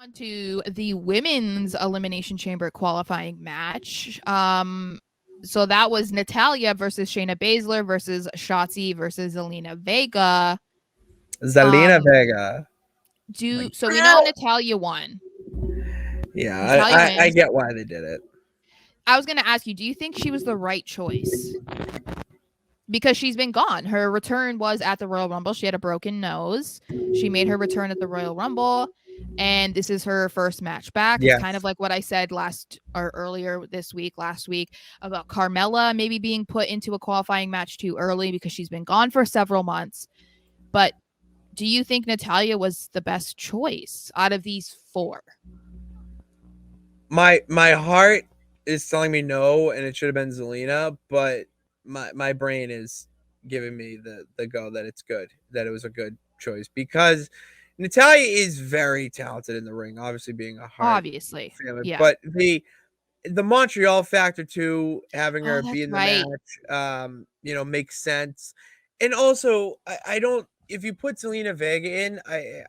On to the women's Elimination Chamber qualifying match. So that was Natalya versus Shayna Baszler versus Shotzi versus Zelina Vega. Zelina Vega. So we know Natalya won. Yeah, Natalya I wins. get why they did it. I was going to ask you, do you think she was the right choice? Because she's been gone. Her return was at the Royal Rumble. She had a broken nose. She made her return at the Royal Rumble, and this is her first match back. It's kind of like what I said last week about Carmella maybe being put into a qualifying match too early because she's been gone for several months. But do you think Natalya was the best choice out of these four? My heart is telling me no, and it should have been Zelina, but my brain is giving me the go that it's good, that it was a good choice, because Natalya is very talented in the ring, obviously being a Hart family, Yeah. but the Montreal factor too, having her be in the right. match, makes sense. And also, I don't. If you put Zelina Vega in,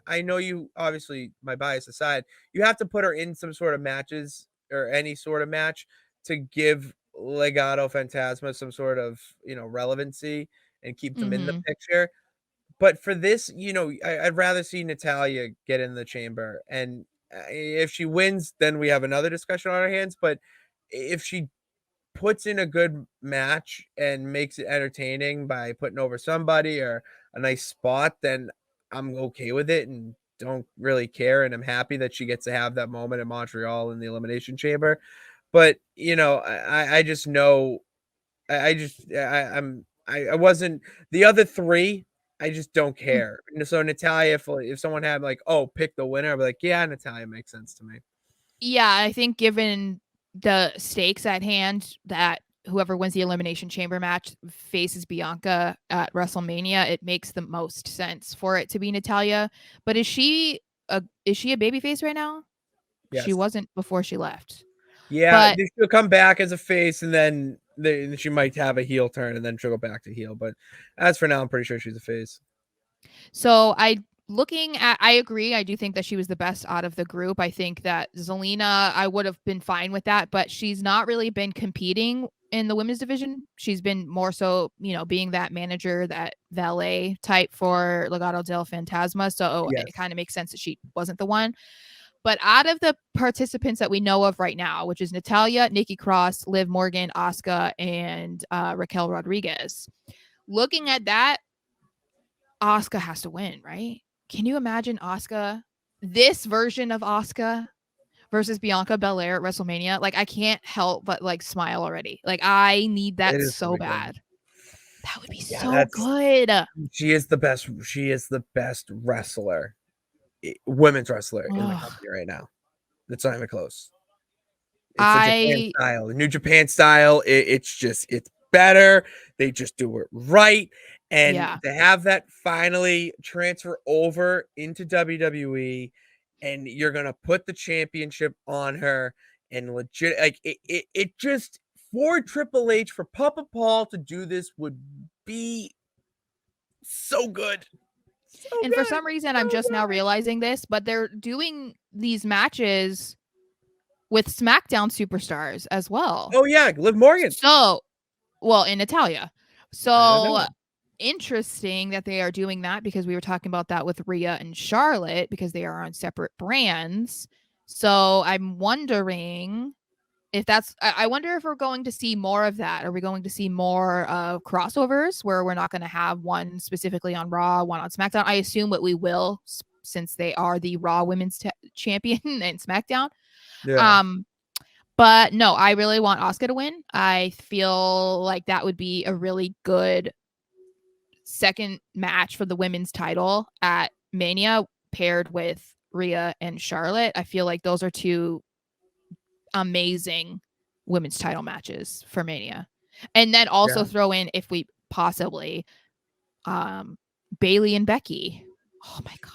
I know you, obviously, my bias aside, you have to put her in some sort of matches or any sort of match to give Legado Fantasma some sort of relevancy and keep them in the picture. But for this, I'd rather see Natalya get in the chamber, and if she wins, then we have another discussion on our hands. But if she puts in a good match and makes it entertaining by putting over somebody or a nice spot, then I'm okay with it and don't really care. And I'm happy that she gets to have that moment in Montreal in the Elimination Chamber. But I just know, I wasn't the other three. I just don't care. So Natalya, if someone had like, oh, pick the winner, I'd be like, yeah, Natalya makes sense to me. Yeah, I think given the stakes at hand that whoever wins the Elimination Chamber match faces Bianca at WrestleMania, it makes the most sense for it to be Natalya. But is she a babyface right now? Yes. She wasn't before she left. Yeah, she'll come back as a face, and then she might have a heel turn, and then she'll go back to heel. But as for now, I'm pretty sure she's a face. So I agree. I do think that she was the best out of the group. I think that Zelina, I would have been fine with that, but she's not really been competing in the women's division. She's been more so, being that manager, that valet type for Legado del Fantasma. So it kind of makes sense that she wasn't the one. But out of the participants that we know of right now, which is Natalya, Nikki Cross, Liv Morgan, Asuka, and Raquel Rodriguez, looking at that, Asuka has to win, right? Can you imagine Asuka, this version of Asuka versus Bianca Belair at WrestleMania? Like, I can't help but like smile already. Like, I need that so bad. That would be so good. She is the best. She is the best wrestler, women's wrestler in the company right now. It's not even close. It's a Japan style, the New Japan style. It's better. They just do it right. And to have that finally transfer over into WWE, and you're gonna put the championship on her, and legit, like it just, for Triple H, for Papa Paul to do this would be so good. And for some reason, I'm just now realizing this, but they're doing these matches with SmackDown superstars as well. Oh yeah, Liv Morgan. In Natalya. So interesting that they are doing that, because we were talking about that with Rhea and Charlotte because they are on separate brands. So I'm wondering if I wonder if we're going to see more of that. Are we going to see more crossovers where we're not going to have one specifically on Raw, one on SmackDown? I assume what we will, since they are the Raw Women's Champion and SmackDown. Yeah. But no, I really want Asuka to win. I feel like that would be a really good second match for the women's title at Mania, paired with Rhea and Charlotte. I feel like those are two amazing women's title matches for Mania. And then also throw in, if we possibly, Bailey and Becky. Oh my God.